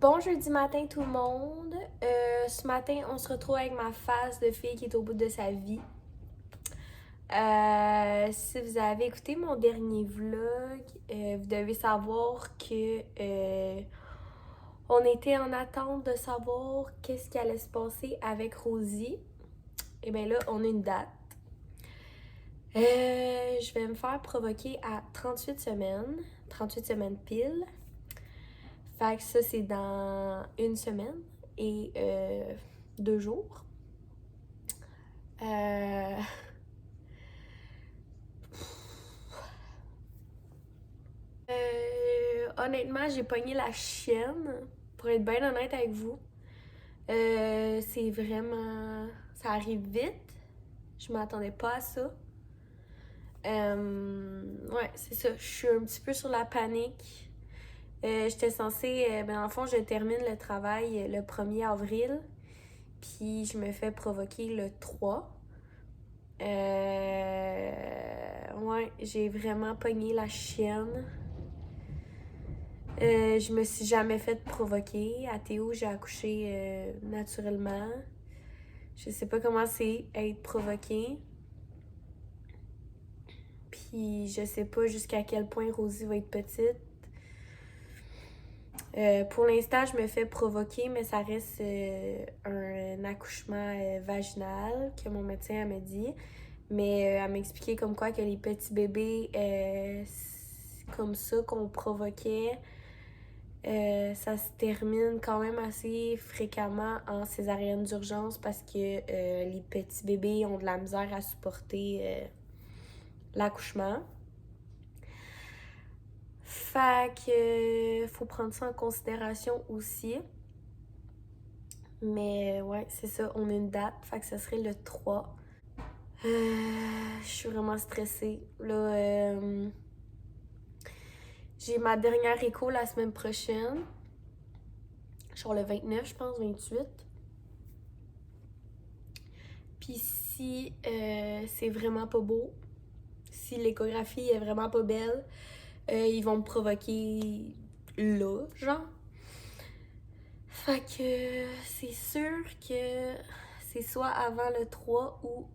Bon jeudi matin tout le monde. Ce matin, on se retrouve avec ma phase de fille qui est au bout de sa vie. Si vous avez écouté mon dernier vlog, vous devez savoir que on était en attente de savoir qu'est-ce qui allait se passer avec Rosie. Et bien là, on a une date. Je vais me faire provoquer à 38 semaines pile. Fait que ça, c'est dans une semaine et 2 jours. Euh... Honnêtement, j'ai pogné la chienne, pour être bien honnête avec vous. C'est vraiment... Ça arrive vite. Je m'attendais pas à ça. Ouais, c'est ça. Je suis un petit peu sur la panique. J'étais censée... dans le fond, je termine le travail le 1er avril. Puis je me fais provoquer le 3. Ouais, j'ai vraiment pogné la chienne. Je me suis jamais fait provoquer. À Théo, j'ai accouché naturellement. Je sais pas comment c'est être provoqué. Puis je sais pas jusqu'à quel point Rosie va être petite. Pour l'instant, je me fais provoquer, mais ça reste un accouchement vaginal que mon médecin m'a dit. Mais elle m'a expliqué comme quoi que les petits bébés, c'est comme ça qu'on provoquait, ça se termine quand même assez fréquemment en césarienne d'urgence parce que les petits bébés ont de la misère à supporter l'accouchement. Fait que faut prendre ça en considération aussi. Mais ouais, c'est ça, on a une date, fait que ça serait le 3. Je suis vraiment stressée. Là, j'ai ma dernière écho la semaine prochaine. Genre le 29, je pense, 28. Puis si c'est vraiment pas beau, si l'échographie est vraiment pas belle, ils vont me provoquer là, genre. Fait que c'est sûr que c'est soit avant le 3 ou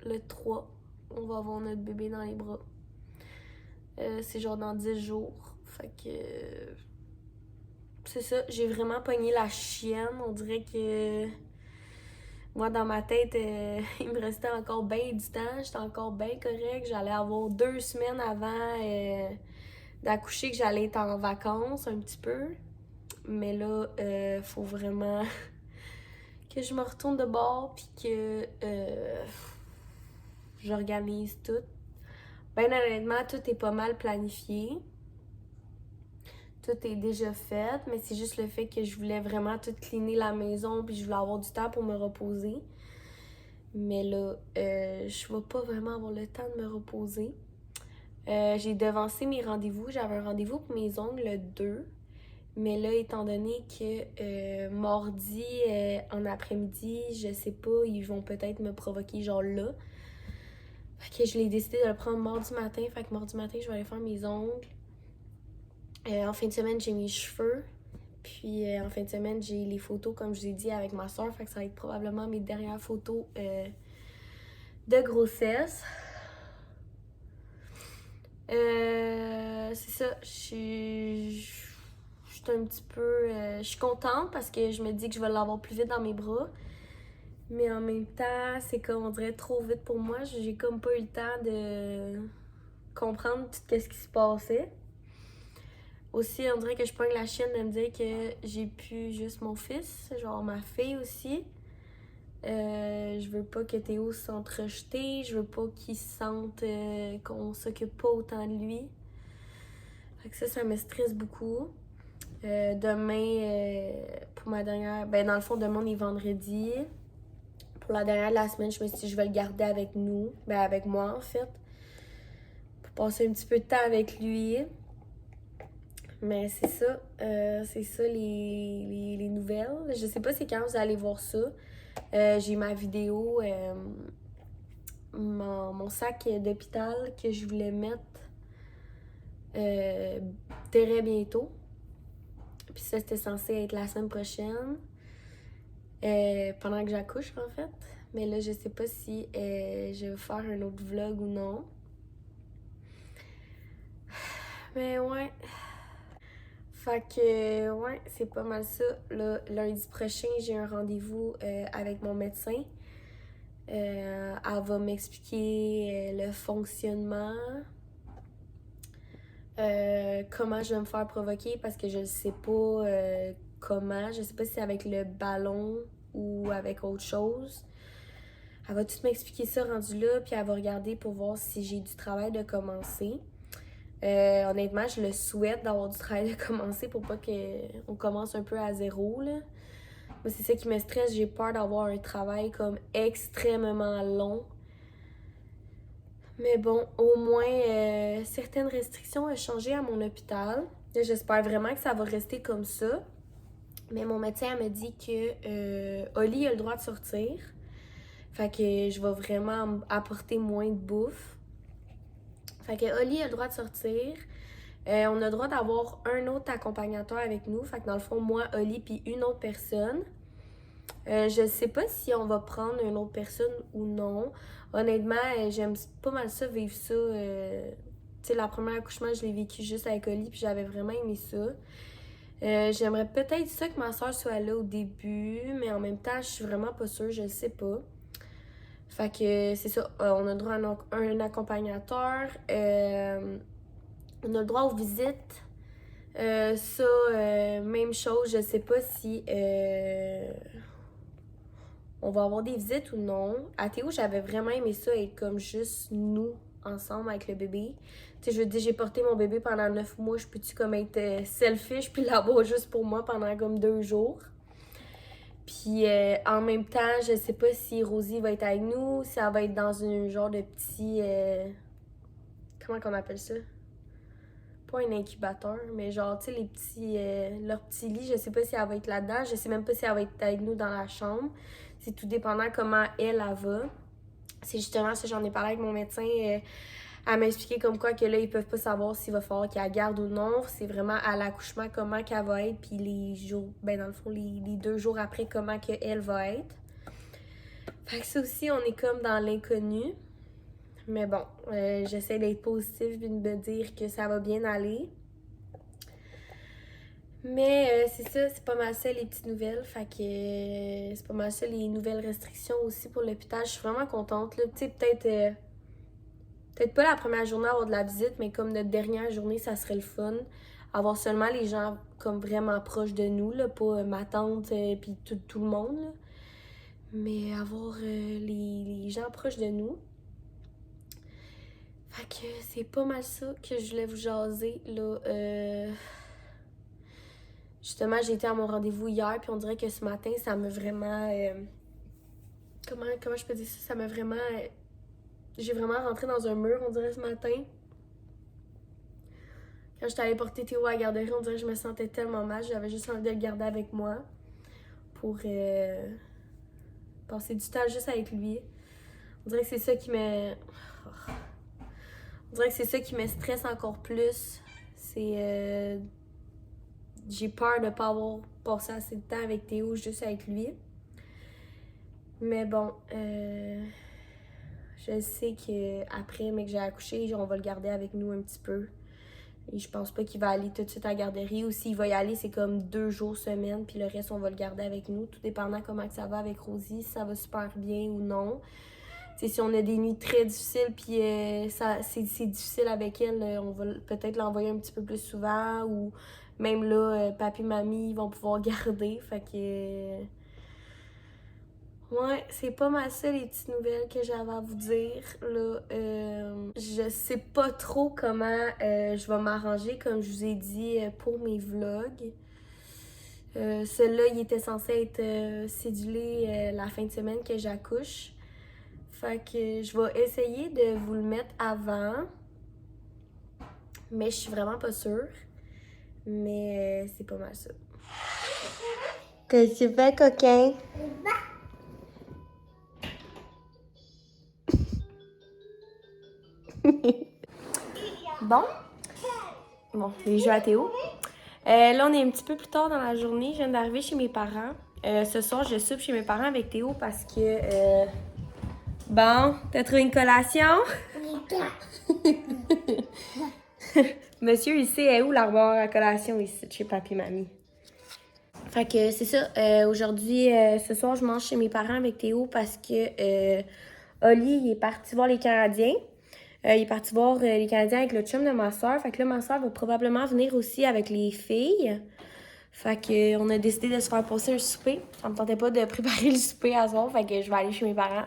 le 3, on va avoir notre bébé dans les bras. C'est genre dans 10 jours. Fait que c'est ça, j'ai vraiment pogné la chienne. On dirait que moi, dans ma tête, il me restait encore bien du temps. J'étais encore bien correcte. J'allais avoir 2 semaines avant d'accoucher que j'allais être en vacances un petit peu. Mais là, faut vraiment que je me retourne de bord puis que j'organise tout. Ben honnêtement, tout est pas mal planifié. Tout est déjà fait, mais c'est juste le fait que je voulais vraiment tout cleaner la maison puis je voulais avoir du temps pour me reposer. Mais là, je vais pas vraiment avoir le temps de me reposer. J'ai devancé mes rendez-vous. J'avais un rendez-vous pour mes ongles le 2. Mais là, étant donné que mardi en après-midi, je sais pas, ils vont peut-être me provoquer genre là. Fait que je l'ai décidé de le prendre mardi matin. Fait que mardi matin, je vais aller faire mes ongles. En fin de semaine, j'ai mes cheveux. Puis en fin de semaine, j'ai les photos, comme je vous ai dit, avec ma soeur. Fait que ça va être probablement mes dernières photos de grossesse. C'est ça, je suis un petit peu... je suis contente parce que je me dis que je vais l'avoir plus vite dans mes bras. Mais en même temps, c'est comme on dirait trop vite pour moi. J'ai comme pas eu le temps de comprendre tout ce qui se passait. Aussi, on dirait que je pogne la chienne de me dire que j'ai plus juste mon fils, genre ma fille aussi. Je veux pas que Théo se sente rejeté, je veux pas qu'il se sente qu'on s'occupe pas autant de lui. Fait que ça me stresse beaucoup. Demain, pour ma dernière... Ben, dans le fond, demain, on est vendredi. Pour la dernière de la semaine, je me suis dit, je vais le garder avec nous. Ben, avec moi, en fait. Pour passer un petit peu de temps avec lui. Mais c'est ça. C'est ça, les nouvelles. Je sais pas c'est quand vous allez voir ça. J'ai ma vidéo, mon sac d'hôpital que je voulais mettre très bientôt. Puis ça, c'était censé être la semaine prochaine. Pendant que j'accouche, en fait. Mais là, je sais pas si je vais faire un autre vlog ou non. Mais ouais. Fait que, ouais, c'est pas mal ça. Là, lundi prochain, j'ai un rendez-vous avec mon médecin. Elle va m'expliquer le fonctionnement. Comment je vais me faire provoquer parce que je ne sais pas comment. Je sais pas si c'est avec le ballon ou avec autre chose. Elle va tout m'expliquer ça rendu là, puis elle va regarder pour voir si j'ai du travail de commencer. Honnêtement, je le souhaite d'avoir du travail de commencer pour pas qu'on commence un peu à zéro, là. Moi, c'est ça qui me stresse. J'ai peur d'avoir un travail comme extrêmement long. Mais bon, au moins, certaines restrictions ont changé à mon hôpital. J'espère vraiment que ça va rester comme ça. Mais mon médecin elle me dit que Oli a le droit de sortir. Fait que je vais vraiment apporter moins de bouffe. Fait que Oli a le droit de sortir. On a le droit d'avoir un autre accompagnateur avec nous. Fait que dans le fond, moi, Oli, puis une autre personne. Je sais pas si on va prendre une autre personne ou non. Honnêtement, j'aime pas mal ça, vivre ça. Tu sais, la première accouchement, je l'ai vécu juste avec Oli, puis j'avais vraiment aimé ça. J'aimerais peut-être ça que ma soeur soit là au début, mais en même temps, je suis vraiment pas sûre, je le sais pas. Fait que c'est ça, on a le droit à un accompagnateur. On a le droit aux visites. Même chose, je sais pas si on va avoir des visites ou non. À Théo, j'avais vraiment aimé ça, être comme juste nous, ensemble, avec le bébé. Tu sais, je veux dire, j'ai porté mon bébé pendant 9 mois, je peux-tu comme être selfish puis l'avoir juste pour moi pendant comme 2 jours. Puis en même temps, je sais pas si Rosie va être avec nous, si elle va être dans un genre de petit... comment qu'on appelle ça? Pas un incubateur, mais genre, tu sais, les petits... leur petit lit, je sais pas si elle va être là-dedans. Je sais même pas si elle va être avec nous dans la chambre. C'est tout dépendant comment elle va. C'est justement ça, j'en ai parlé avec mon médecin. Elle m'a expliqué comme quoi que là, ils peuvent pas savoir s'il va falloir qu'elle garde ou non. C'est vraiment à l'accouchement comment qu'elle va être, puis les jours, ben dans le fond, les 2 jours après, comment qu'elle va être. Fait que ça aussi, on est comme dans l'inconnu. Mais bon, j'essaie d'être positive et de me dire que ça va bien aller. Mais c'est ça, c'est pas mal ça les petites nouvelles. Fait que c'est pas mal ça les nouvelles restrictions aussi pour l'hôpital. Je suis vraiment contente. Tu sais, peut-être pas la première journée avoir de la visite, mais comme notre dernière journée, ça serait le fun. Avoir seulement les gens comme vraiment proches de nous, là, pas ma tante puis tout le monde. Là. Mais avoir les gens proches de nous. Fait que c'est pas mal ça que je voulais vous jaser. Là, justement, j'ai été à mon rendez-vous hier, puis on dirait que ce matin, ça m'a vraiment... comment je peux dire ça? Ça m'a vraiment... j'ai vraiment rentré dans un mur, on dirait, ce matin. Quand j'étais allée porter Théo à la garderie, on dirait que je me sentais tellement mal. J'avais juste envie de le garder avec moi pour passer du temps juste avec lui. On dirait que c'est ça qui me... On dirait que c'est ça qui me stresse encore plus. C'est... j'ai peur de ne pas avoir passé assez de temps avec Théo, juste avec lui. Mais bon, je sais qu'après, mais que j'ai accouché, on va le garder avec nous un petit peu. Et je pense pas qu'il va aller tout de suite à la garderie. Ou s'il va y aller, c'est comme 2 jours semaine, puis le reste, on va le garder avec nous. Tout dépendant comment ça va avec Rosie, si ça va super bien ou non. T'sais, si on a des nuits très difficiles, puis c'est difficile avec elle, on va peut-être l'envoyer un petit peu plus souvent. Ou même là, papi et mamie vont pouvoir garder. Fait que... ouais, c'est pas mal ça les petites nouvelles que j'avais à vous dire. Là, je sais pas trop comment je vais m'arranger, comme je vous ai dit, pour mes vlogs. Celui-là, il était censé être cédulé la fin de semaine que j'accouche. Fait que je vais essayer de vous le mettre avant. Mais je suis vraiment pas sûre. Mais c'est pas mal ça. Qu'est-ce que tu fais, coquin? Bon, les jeux à Théo. Là, on est un petit peu plus tard dans la journée. Je viens d'arriver chez mes parents. Ce soir, je soupe chez mes parents avec Théo parce que... Bon, t'as trouvé une collation? Monsieur, il sait est où l'armoire à collation ici, chez papi et mamie. Fait que c'est ça. Aujourd'hui, ce soir, je mange chez mes parents avec Théo parce que Oli, il est parti voir les Canadiens. Il est parti voir les Canadiens avec le chum de ma soeur. Fait que là, ma soeur va probablement venir aussi avec les filles. Fait que on a décidé de se faire passer un souper. Ça me tentait pas de préparer le souper à soir. Fait que je vais aller chez mes parents.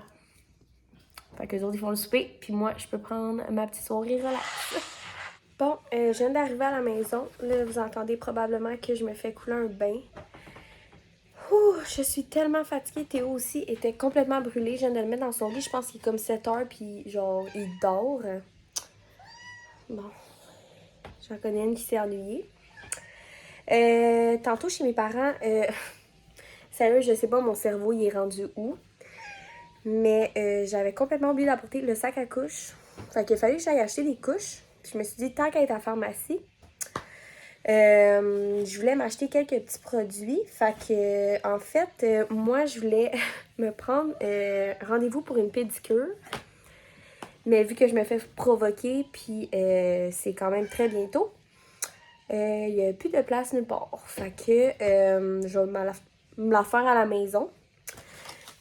Fait que les autres, ils font le souper. Puis moi, je peux prendre ma petite soirée relax. Bon, je viens d'arriver à la maison. Là, vous entendez probablement que je me fais couler un bain. Ouh, je suis tellement fatiguée. Théo aussi était complètement brûlé. Je viens de le mettre dans son lit. Je pense qu'il est comme 7 heures, puis genre, il dort. Bon, j'en connais une qui s'est ennuyée. Tantôt, chez mes parents, sérieux, je sais pas, mon cerveau, il est rendu où. Mais j'avais complètement oublié d'apporter le sac à couches. Fait qu'il fallait que j'aille acheter des couches. Puis je me suis dit, tant qu'à être à la pharmacie, je voulais m'acheter quelques petits produits. Fait que, en fait, moi, je voulais me prendre rendez-vous pour une pédicure. Mais vu que je me fais provoquer, puis c'est quand même très bientôt, il n'y a plus de place nulle part. Fait que je vais me la faire à la maison.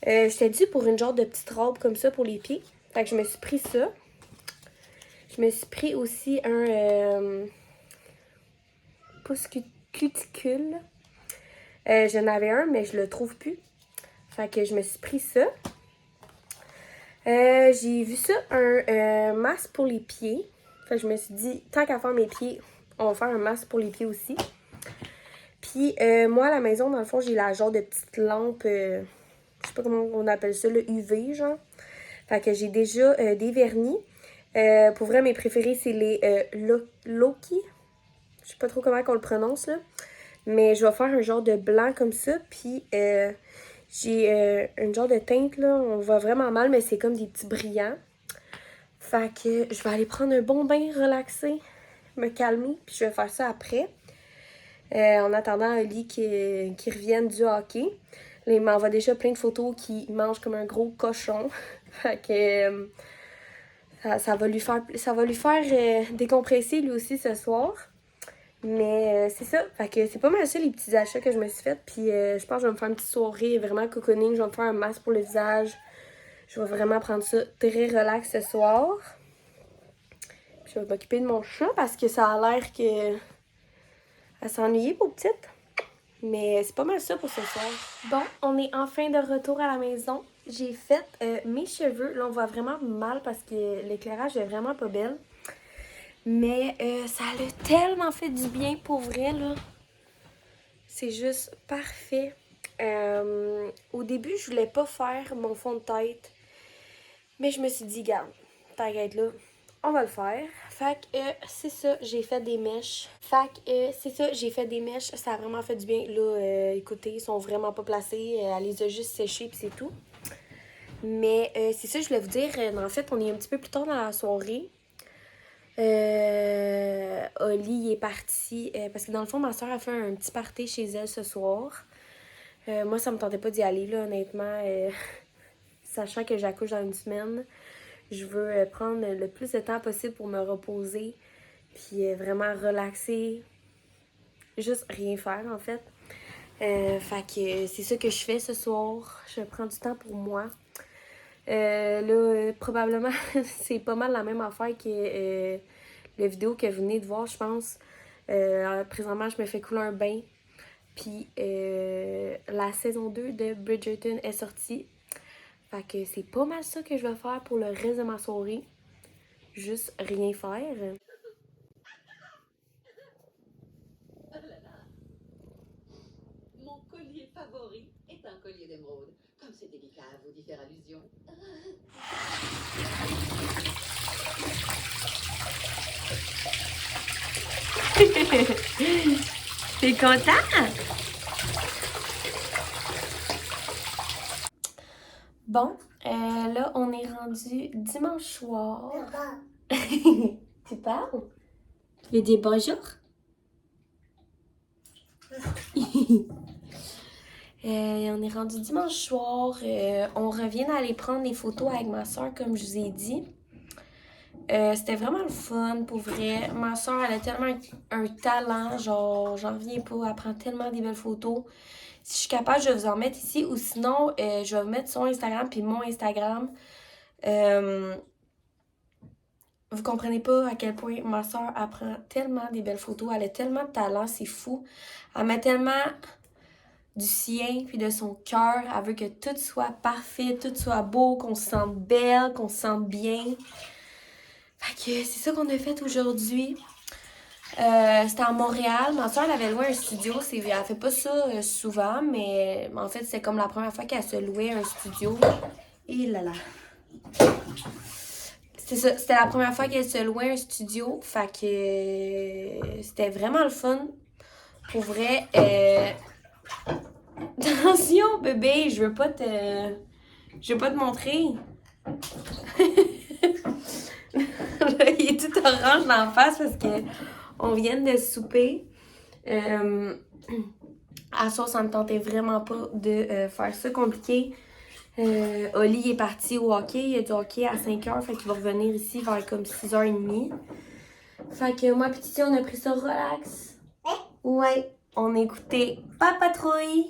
J'étais due pour une genre de petite robe comme ça pour les pieds. Fait que je me suis pris ça. Je me suis pris aussi un pouce cuticule. J'en avais un, mais je le trouve plus. Fait que je me suis pris ça. J'ai vu ça, un masque pour les pieds. Fait que je me suis dit, tant qu'à faire mes pieds, on va faire un masque pour les pieds aussi. Puis moi, à la maison, dans le fond, j'ai la genre de petite lampe, je sais pas comment on appelle ça, le UV, genre. Fait que j'ai déjà des vernis. Pour vrai, mes préférés, c'est les Loki. Je sais pas trop comment on le prononce, là. Mais je vais faire un genre de blanc comme ça. Puis j'ai une genre de teinte, là. On voit vraiment mal, mais c'est comme des petits brillants. Fait que je vais aller prendre un bon bain, relaxer, me calmer. Puis je vais faire ça après. En attendant Oli qui revienne du hockey. Là, il m'envoie déjà plein de photos qu'il mange comme un gros cochon. Fait que ça va lui faire décompresser lui aussi ce soir. Mais c'est ça. Fait que c'est pas mal ça les petits achats que je me suis fait. Puis je pense que je vais me faire une petite soirée vraiment cocooning. Je vais me faire un masque pour le visage. Je vais vraiment prendre ça très relax ce soir. Puis je vais m'occuper de mon chat parce que ça a l'air que elle s'ennuyait pour petite. Mais c'est pas mal ça pour ce soir. Bon, on est enfin de retour à la maison. J'ai fait mes cheveux. Là, on voit vraiment mal parce que l'éclairage est vraiment pas belle. Mais ça a tellement fait du bien pour vrai, là. C'est juste parfait. Au début, je voulais pas faire mon fond de tête. Mais je me suis dit, garde, t'inquiète là, on va le faire. Fait que c'est ça, j'ai fait des mèches. Fait que c'est ça, j'ai fait des mèches. Ça a vraiment fait du bien. Là, écoutez, ils sont vraiment pas placés. Elle les a juste séchés puis c'est tout. Mais c'est ça, je voulais vous dire. En fait, on est un petit peu plus tard dans la soirée. Oli est parti parce que dans le fond, ma soeur a fait un petit party chez elle ce soir. Moi, ça me tentait pas d'y aller, là, honnêtement. Sachant que j'accouche dans une semaine, je veux prendre le plus de temps possible pour me reposer. Puis vraiment relaxer. Juste rien faire, en fait. Fait que c'est ça que je fais ce soir. Je prends du temps pour moi. Là, probablement, c'est pas mal la même affaire que la vidéo que vous venez de voir, je pense. Présentement, je me fais couler un bain. Puis la saison 2 de Bridgerton est sortie. Fait que c'est pas mal ça que je vais faire pour le reste de ma soirée. Juste rien faire. Mon collier favori est un collier d'émeraude. Comme c'est délicat à vous d'y faire allusion. T'es content? Bon, là, on est rendu dimanche soir. Tu parles? Il y a des bonjours? On est rendu dimanche soir. On revient d'aller prendre des photos avec ma soeur, comme je vous ai dit. C'était vraiment le fun, pour vrai. Ma soeur, elle a tellement un talent, genre, j'en reviens pas. Elle prend tellement des belles photos. Si je suis capable, je vais vous en mettre ici. Ou sinon, je vais vous mettre son Instagram puis mon Instagram. Vous comprenez pas à quel point ma soeur apprend tellement des belles photos. Elle a tellement de talent, c'est fou. Elle met tellement du sien puis de son cœur. Elle veut que tout soit parfait, tout soit beau, qu'on se sente belle, qu'on se sente bien. Fait que c'est ça qu'on a fait aujourd'hui. C'était à Montréal. Ma soeur, elle avait loué un studio. Elle fait pas ça souvent, mais en fait, c'est comme la première fois qu'elle se louait un studio. Et là là. C'était la première fois qu'elle se louait un studio. Fait que c'était vraiment le fun. Pour vrai. Attention, bébé, je veux pas te montrer. Là, il est tout orange dans la face parce que on vient de souper. À soir, ça me tentait vraiment pas de faire ça compliqué. Oli est parti au hockey. Il y a du hockey à 5h. Fait qu'il va revenir ici vers comme 6h30. Fait que moi, petit, on a pris ça relax. Ouais. On a écouté Papatrouille.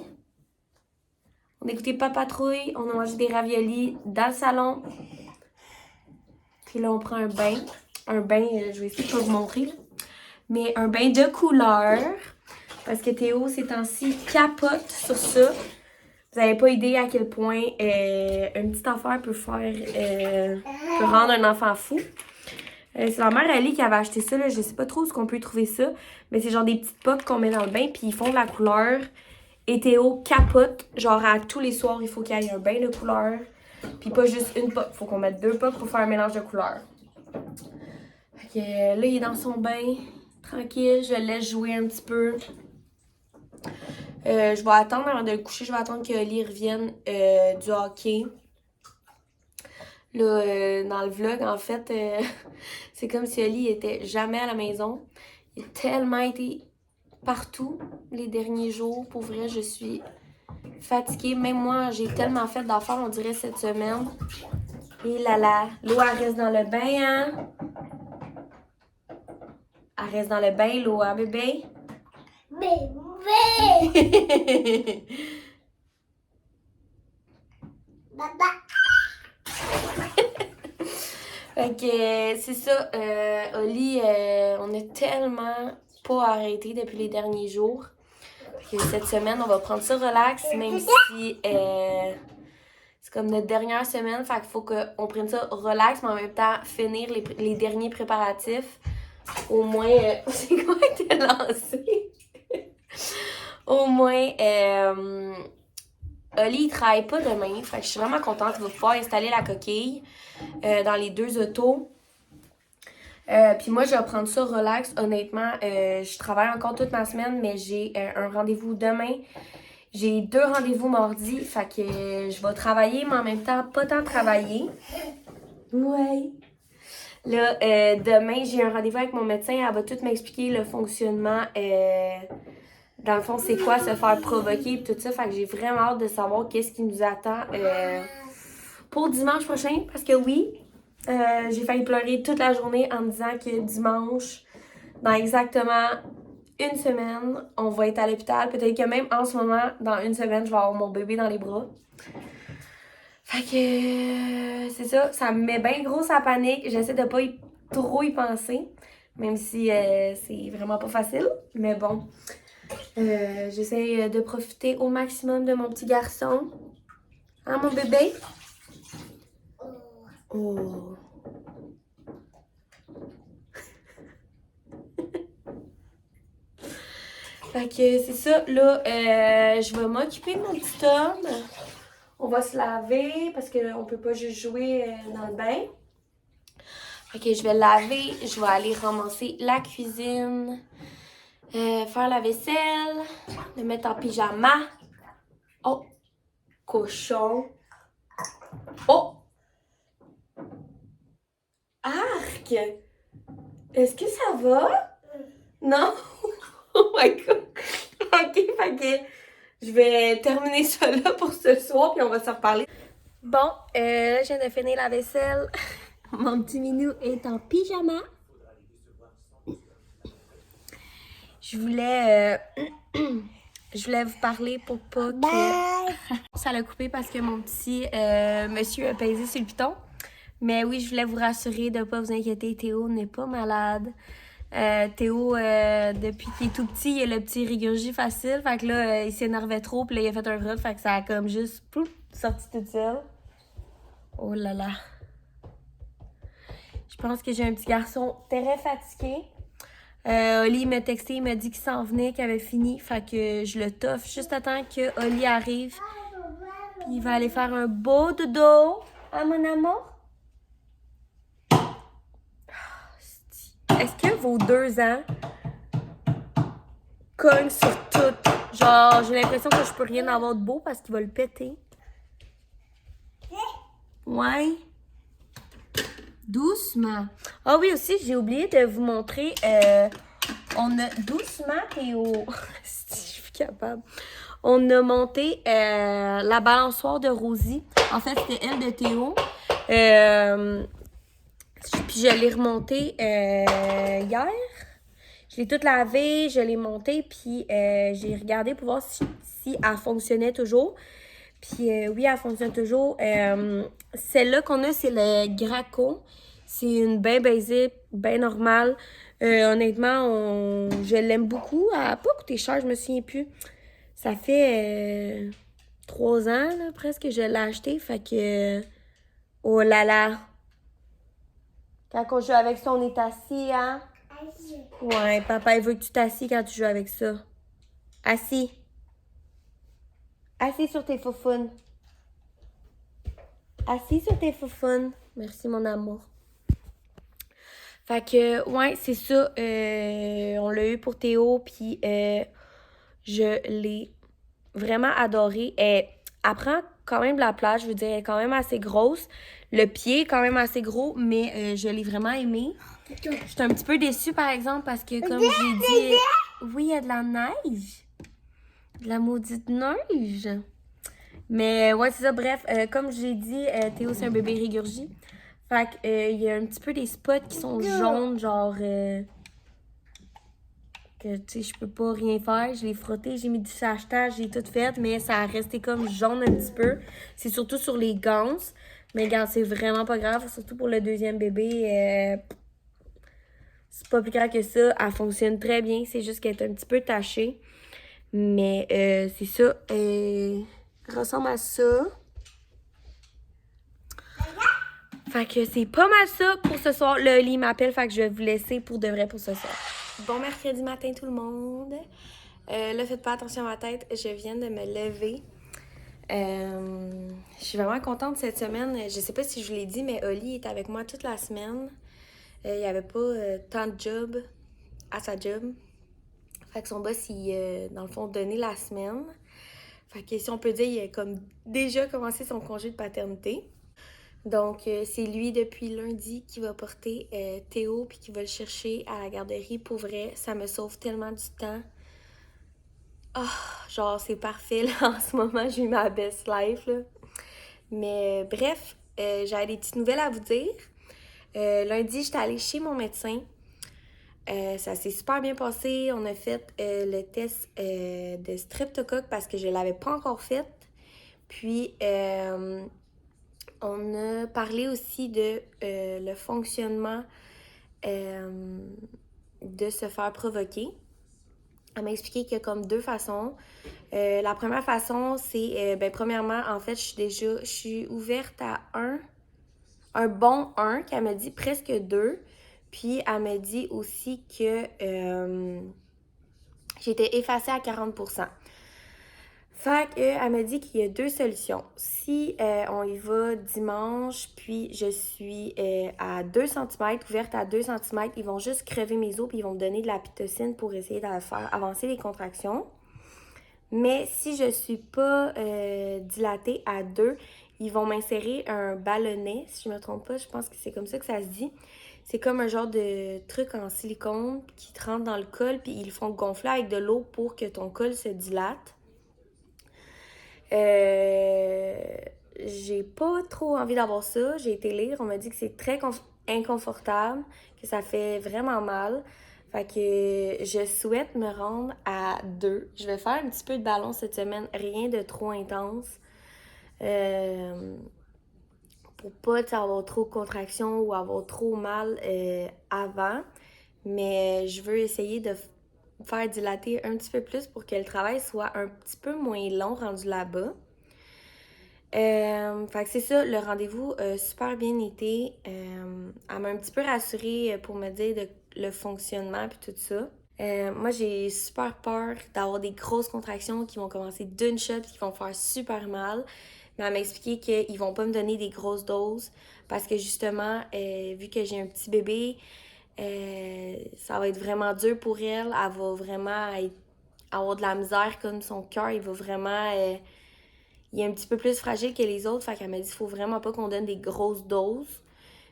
On a écouté Papatrouille. On a mangé des raviolis dans le salon. Puis là, on prend un bain. Un bain, je vais essayer de vous montrer. Là. Mais un bain de couleur. Parce que Théo, ces temps-ci, capote sur ça. Vous n'avez pas idée à quel point une petite affaire peut rendre un enfant fou. C'est ma mère Ali qui avait acheté ça. Là. Je sais pas trop où qu'on peut trouver ça. Mais c'est genre des petites potes qu'on met dans le bain. Puis ils font de la couleur. Et Théo capote. Genre à tous les soirs, il faut qu'il y ait un bain de couleur. Puis pas juste une pop. Faut qu'on mette 2 pops pour faire un mélange de couleurs. Fait que là, il est dans son bain. Tranquille. Je le laisse jouer un petit peu. Je vais attendre avant de le coucher. Je vais attendre que Oli revienne du hockey. Là, dans le vlog, en fait, c'est comme si Oli était jamais à la maison. Il a tellement été partout les derniers jours. Pour vrai, je suis fatiguée. Même moi, j'ai tellement fait d'affaires, on dirait, cette semaine. Et là là, l'eau, elle reste dans le bain, hein? Elle reste dans le bain, l'eau, hein, bébé? Bébé! Baba! Fait que c'est ça, Oli, on a tellement pas arrêté depuis les derniers jours. Fait que cette semaine, on va prendre ça relax, même si c'est comme notre dernière semaine. Fait qu'il faut qu'on prenne ça relax, mais en même temps finir les derniers préparatifs. Au moins, c'est quoi que t'as lancé? Au moins, Oli, il travaille pas demain. Fait que je suis vraiment contente. Il va pouvoir installer la coquille dans les 2 autos. Puis moi, je vais prendre ça relax. Honnêtement, je travaille encore toute ma semaine, mais j'ai un rendez-vous demain. J'ai 2 rendez-vous mardi. Fait que je vais travailler, mais en même temps, pas tant travailler. Ouais. Là, demain, j'ai un rendez-vous avec mon médecin. Elle va tout m'expliquer le fonctionnement. Dans le fond, c'est quoi se faire provoquer et tout ça. Fait que j'ai vraiment hâte de savoir qu'est-ce qui nous attend pour dimanche prochain. Parce que oui, j'ai failli pleurer toute la journée en me disant que dimanche, dans exactement 1 semaine, on va être à l'hôpital. Peut-être que même en ce moment, dans 1 semaine, je vais avoir mon bébé dans les bras. Fait que c'est ça, ça me met bien gros à panique. J'essaie de pas trop y penser. Même si c'est vraiment pas facile. Mais bon. J'essaie de profiter au maximum de mon petit garçon. Hein, mon bébé? Oh. Fait que c'est ça. Là, je vais m'occuper de mon petit homme. On va se laver parce qu'on peut pas juste jouer dans le bain. Fait que je vais laver. Je vais aller ramasser la cuisine. Faire la vaisselle, me mettre en pyjama. Oh, cochon. Oh, arc. Est-ce que ça va? Non? Oh my god. Ok, fait que je vais terminer ça là pour ce soir, puis on va se reparler. Bon, là, je viens de finir la vaisselle. Mon petit minou est en pyjama. Je voulais, je voulais vous parler pour pas que ça l'a coupé parce que mon petit monsieur a pesé sur le piton. Mais oui, je voulais vous rassurer de ne pas vous inquiéter. Théo n'est pas malade. Théo, depuis qu'il est tout petit, il a le petit régurgie facile. Fait que là, il s'énervait trop. Puis là, il a fait un rot. Fait que ça a comme juste pouf, sorti toute seule. Oh là là. Je pense que j'ai un petit garçon très fatigué. Oli m'a texté, il m'a dit qu'il s'en venait, qu'il avait fini. Fait que je le toffe juste à temps que Oli arrive. Il va aller faire un beau dodo. Ah, mon amour? Est-ce que vos 2 ans cognent sur tout? Genre, j'ai l'impression que je peux rien avoir de beau parce qu'il va le péter. Ouais. Doucement. Ah oui, aussi, j'ai oublié de vous montrer. On a doucement, Théo. Si je suis capable. On a monté la balançoire de Rosie. En fait, c'était elle de Théo. Puis je l'ai remontée hier. Je l'ai toute lavée, je l'ai montée, puis j'ai regardé pour voir si elle fonctionnait toujours. Puis oui, elle fonctionne toujours. Celle-là qu'on a, c'est le Graco. C'est une bien basique, bien normale. Honnêtement, je l'aime beaucoup. Elle n'a pas coûté cher, je me souviens plus. Ça fait 3 ans, là, presque, que je l'ai acheté. Fait que... oh là là! Quand on joue avec ça, on est assis, hein? Assis. Ouais, papa, il veut que tu t'assis quand tu joues avec ça. Assis. Assis sur tes faufounes. Assis sur tes faufounes. Merci, mon amour. Fait que, ouais, c'est ça. On l'a eu pour Théo, puis je l'ai vraiment adorée. Elle prend quand même de la place, je veux dire, elle est quand même assez grosse. Le pied est quand même assez gros, mais je l'ai vraiment aimée. J'étais un petit peu déçue, par exemple, parce que, comme j'ai dit, oui, il y a de la neige. De la maudite neige. Mais ouais, c'est ça. Bref, comme j'ai dit, Théo, c'est un bébé régurgie. Fait que, il y a un petit peu des spots qui sont jaunes, genre... que, tu sais, je peux pas rien faire. Je l'ai frotté, j'ai mis du sachetage, j'ai tout fait, mais ça a resté comme jaune un petit peu. C'est surtout sur les gants. Mais regarde, c'est vraiment pas grave, surtout pour le deuxième bébé. C'est pas plus grave que ça. Elle fonctionne très bien, c'est juste qu'elle est un petit peu tachée. Mais c'est ça. Elle ressemble à ça. Fait que c'est pas mal ça pour ce soir. Le lit m'appelle, fait que je vais vous laisser pour de vrai pour ce soir. Bon mercredi matin tout le monde. Là, faites pas attention à ma tête, je viens de me lever. Je suis vraiment contente cette semaine. Je sais pas si je vous l'ai dit, mais Oli est avec moi toute la semaine. Il n'y avait pas tant de job à sa job. Fait que son boss, il, dans le fond, donnait la semaine. Fait que si on peut dire, il a comme déjà commencé son congé de paternité. Donc, c'est lui depuis lundi qui va porter Théo puis qui va le chercher à la garderie. Pour vrai, ça me sauve tellement du temps. Ah, genre, c'est parfait, là, en ce moment, j'ai eu ma best life, là. Mais bref, j'avais des petites nouvelles à vous dire. Lundi, j'étais allée chez mon médecin. Ça s'est super bien passé. On a fait le test de streptocoque parce que je ne l'avais pas encore fait. Puis, on a parlé aussi de le fonctionnement de se faire provoquer. Elle m'a expliqué qu'il y a comme 2 façons. La première façon, c'est, premièrement, en fait, je suis ouverte à un bon 1, qu'elle m'a dit presque 2. Puis, elle m'a dit aussi que j'étais effacée à 40%. Fait qu'elle m'a dit qu'il y a 2 solutions. Si on y va dimanche, puis je suis à 2 cm, ouverte à 2 cm, ils vont juste crever mes os puis ils vont me donner de la pitocine pour essayer de faire avancer les contractions. Mais si je suis pas dilatée à 2, ils vont m'insérer un ballonnet, si je me trompe pas, je pense que c'est comme ça que ça se dit. C'est comme un genre de truc en silicone qui te rentre dans le col, puis ils le font gonfler avec de l'eau pour que ton col se dilate. J'ai pas trop envie d'avoir ça. J'ai été lire, on m'a dit que c'est très inconfortable, que ça fait vraiment mal. Fait que je souhaite me rendre à 2. Je vais faire un petit peu de ballon cette semaine, rien de trop intense. Pour pas avoir trop de contractions ou avoir trop mal avant. Mais je veux essayer de faire dilater un petit peu plus pour que le travail soit un petit peu moins long rendu là-bas. Fait que c'est ça, le rendez-vous a super bien été. Elle m'a un petit peu rassurée pour me dire le fonctionnement puis tout ça. Moi, j'ai super peur d'avoir des grosses contractions qui vont commencer d'une shot qui vont faire super mal. Mais elle m'a expliqué qu'ils vont pas me donner des grosses doses parce que justement, vu que j'ai un petit bébé, ça va être vraiment dur pour elle. Elle va vraiment avoir de la misère comme son cœur. Il va vraiment... il est un petit peu plus fragile que les autres. Fait qu'elle m'a dit, il faut vraiment pas qu'on donne des grosses doses.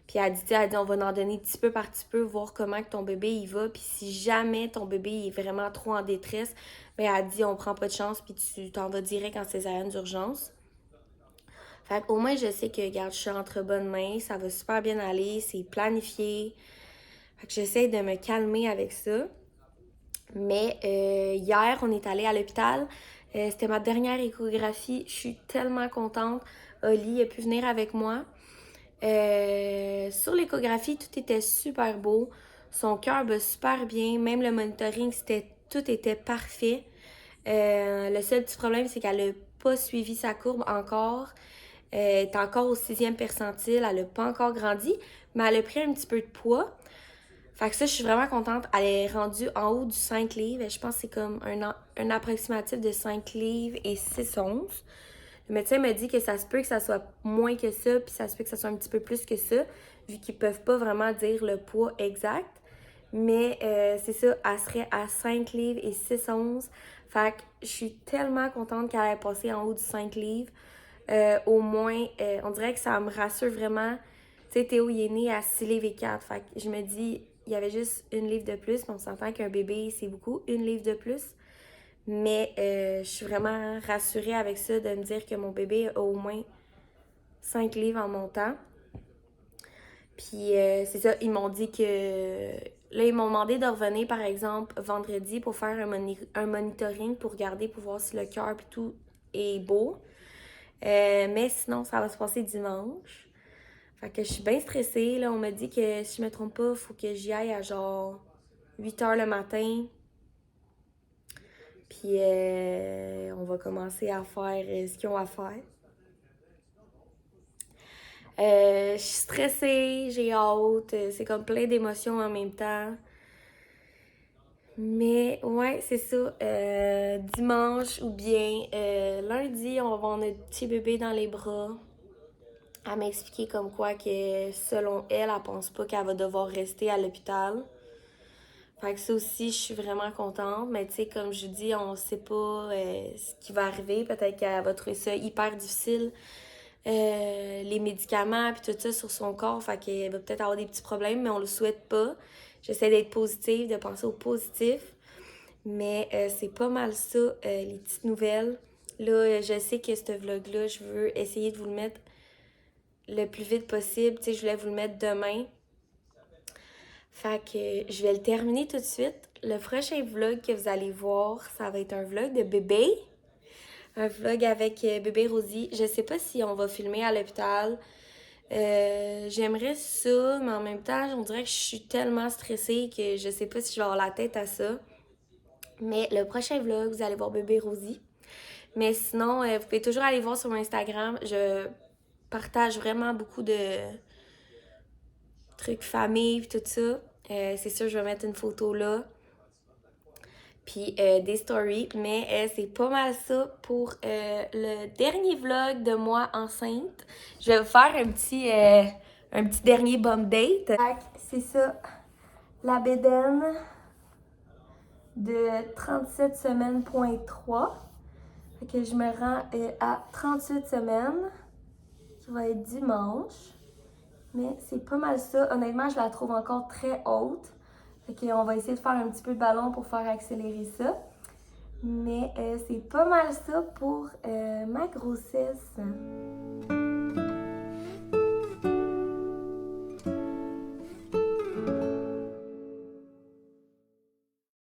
Puis elle dit, on va en donner petit peu par petit peu, voir comment que ton bébé il va. Puis si jamais ton bébé est vraiment trop en détresse, ben elle dit, on prend pas de chance, puis tu t'en vas direct en césarienne d'urgence. Fait qu'au moins, je sais que, regarde, je suis entre bonnes mains, ça va super bien aller, c'est planifié. Fait que j'essaie de me calmer avec ça. Mais hier, on est allé à l'hôpital. C'était ma dernière échographie. Je suis tellement contente. Oli a pu venir avec moi. Sur l'échographie, tout était super beau. Son cœur bat super bien. Même le monitoring, tout était parfait. Le seul petit problème, c'est qu'elle n'a pas suivi sa courbe encore. Elle est encore au 6e percentile. Elle n'a pas encore grandi, mais elle a pris un petit peu de poids. Fait que ça, je suis vraiment contente. Elle est rendue en haut du 5 livres. Je pense que c'est comme un approximatif de 5 livres et 6 onces. Le médecin m'a dit que ça se peut que ça soit moins que ça, puis ça se peut que ça soit un petit peu plus que ça, vu qu'ils peuvent pas vraiment dire le poids exact. Mais c'est ça, elle serait à 5 livres et 6 onces. Fait que je suis tellement contente qu'elle ait passé en haut du 5 livres. Au moins, on dirait que ça me rassure vraiment. Tu sais, Théo, il est né à 6 livres et 4. Fait que je me dis, il y avait juste 1 livre de plus. Mais on s'entend qu'un bébé, c'est beaucoup, 1 livre de plus. Mais je suis vraiment rassurée avec ça de me dire que mon bébé a au moins 5 livres en montant. Puis c'est ça, ils m'ont dit que... Là, ils m'ont demandé de revenir, par exemple, vendredi pour faire un monitoring pour regarder, pour voir si le cœur et tout est beau. Mais sinon, ça va se passer dimanche. Fait que je suis bien stressée. Là, on m'a dit que si je me trompe pas, il faut que j'y aille à genre 8 h le matin. Puis on va commencer à faire ce qu'ils ont à faire. Je suis stressée, j'ai hâte. C'est comme plein d'émotions en même temps. Mais ouais, c'est ça. Dimanche ou bien lundi, on va avoir notre petit bébé dans les bras. Elle m'a expliqué comme quoi que selon elle, elle pense pas qu'elle va devoir rester à l'hôpital. Fait que ça aussi, je suis vraiment contente. Mais tu sais, comme je dis, on sait pas ce qui va arriver. Peut-être qu'elle va trouver ça hyper difficile. Les médicaments puis tout ça sur son corps. Fait qu'elle va peut-être avoir des petits problèmes, mais on le souhaite pas. J'essaie d'être positive, de penser au positif. Mais c'est pas mal ça, les petites nouvelles. Là, je sais que ce vlog-là, je veux essayer de vous le mettre le plus vite possible. Tu sais, je voulais vous le mettre demain. Fait que je vais le terminer tout de suite. Le prochain vlog que vous allez voir, ça va être un vlog de bébé. Un vlog avec bébé Rosie. Je sais pas si on va filmer à l'hôpital. J'aimerais ça, mais en même temps, on dirait que je suis tellement stressée que je sais pas si je vais avoir la tête à ça. Mais le prochain vlog, vous allez voir bébé Rosie. Mais sinon, vous pouvez toujours aller voir sur mon Instagram. Je partage vraiment beaucoup de trucs famille et tout ça. C'est sûr, je vais mettre une photo là. Puis des stories. Mais c'est pas mal ça pour le dernier vlog de moi enceinte. Je vais vous faire un petit dernier bum date. C'est ça, la bédaine de 37 semaines.3. Fait que je me rends à 38 semaines, qui va être dimanche. Mais c'est pas mal ça. Honnêtement, je la trouve encore très haute. Fait qu'on va essayer de faire un petit peu de ballon pour faire accélérer ça. Mais c'est pas mal ça pour ma grossesse.